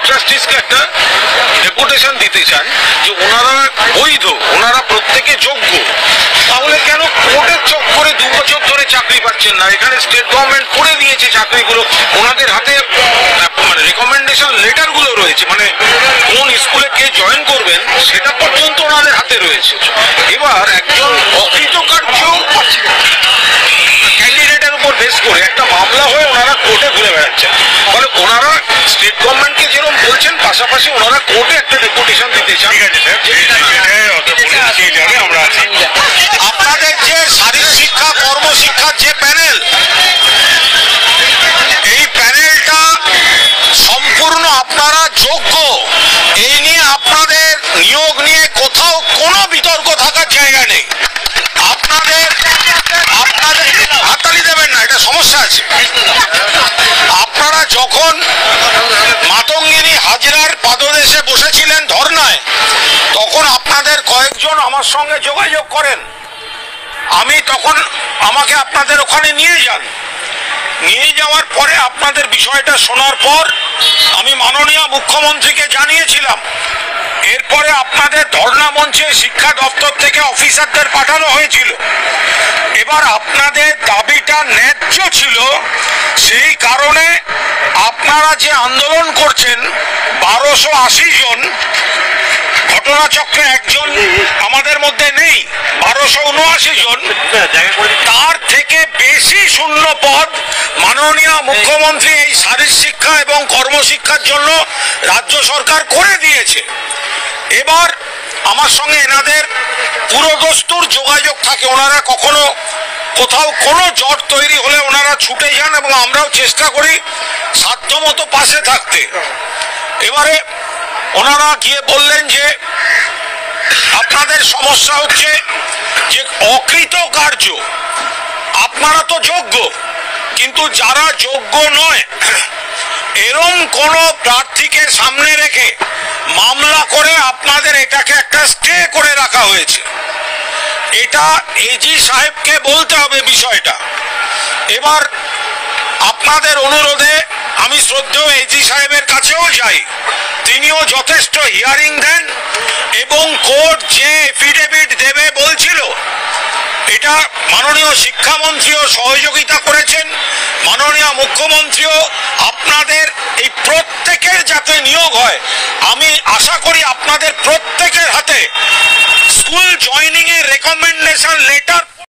ট্রাস্টিজকে একটা ডেপুটেশন দিতে চান যে ওনারা বৈধ, ওনারা প্রত্যেকে যোগ্য, তাহলে কেন কোর্টের চক্করে 2 বছর ধরে চাকরি পাচ্ছেন না? এখানে স্টেট গভর্নমেন্ট করে দিয়েছে চাকরিগুলো, ওনাদের হাতে মানে রেকমেন্ডেশন লেটারগুলো রয়েছে, মানে কোন স্কুলে কে জয়েন করবেন সেটা পর্যন্ত ওনাদের হাতে রয়েছে। এবার একজন অকৃতকার্য ক্যান্ডিডেটের উপর বেস করে একটা মামলা হয়ে ওনারা কোর্টে ঘুরে বেড়াচ্ছেন। ফলে ওনারা স্টেট গভর্নমেন্টকে যেরকম বলছেন, পাশাপাশি ওনারা কোর্টে একটা ডেপুটেশন দিতে চান। আপনাদের যে শারীরিক শিক্ষা কর্মশিক্ষার যে প্যানেল, এই প্যানেলটা সম্পূর্ণ আপনারা যোগ্য, এই নিয়ে আপনাদের নিয়োগ নিয়ে কোথাও কোনো বিতর্ক থাকার জায়গা নেই। আপনাদের হাততালি দেবেন না, এটা সমস্যা আছে। আপনারা যখন মাতঙ্গিনী হাজরার পাদদেশে বসেছিলেন ধর্নায়, তখন আপনাদের কয়েকজন আমার সঙ্গে যোগাযোগ করেন। আমি তখন আমাকে আপনাদের ওখানে নিয়ে যান। নিয়ে যাওয়ার পরে আপনাদের বিষয়টা শোনার পর আমি মাননীয় মুখ্যমন্ত্রীকে জানিয়েছিলাম। এরপরে আপনাদের ধর্ণা মঞ্চে শিক্ষা দপ্তর থেকে অফিসারদের পাঠানো হয়েছিল। এবার আপনাদের দাবিটা ন্যায্য ছিল, সেই কারণে আপনারা যে আন্দোলন করছেন 1280 জন, ঘটনাচক্রে একজন আমাদের মধ্যে নেই, 1279 জন, তার থেকে বেশি শূন্য পদ মাননীয় মুখ্যমন্ত্রী এই শারীরিক শিক্ষা এবং কর্মশিক্ষার জন্য রাজ্য সরকার করে দিয়েছে। এবার আমার সঙ্গে এনাদের পুরোদস্তুর যোগাযোগ থাকে, ওনারা কখনো কোথাও কোনো জট তৈরি হলে ওনারা ছুটে যান এবং আমরাও চেষ্টা করি সাধ্যমতো পাশে থাকতে। এবারে ওনারা গিয়ে বললেন যে আপনাদের সমস্যা হচ্ছে যে অকৃতকার্য, আপনারা তো যোগ্য, কিন্তু যারা যোগ্য নয় এরম কোন প্রার্থীকে সামনে রেখে মামলা করে আপনাদের এটাকে একটা স্টে করে রাখা হয়েছে। এটা এজি সাহেবকে বলতে হবে বিষয়টা। এবার আপনাদের অনুরোধে আমি শ্রদ্ধেয় এজি সাহেবের কাছেও যাই, তিনিও যথেষ্ট হিয়ারিং দেন এবং কোর্ট যে এফিডেভিট দেবে বলছিল, এটা মাননীয় শিক্ষামন্ত্রীও সহযোগিতা করেছেন, মাননীয় মুখ্যমন্ত্রীও। আপনাদের এই প্রত্যেকের যাতে নিয়োগ হয়, আমি আশা করি আপনাদের প্রত্যেকের হাতে স্কুল জয়নিং এর রেকমেন্ডেশন লেটার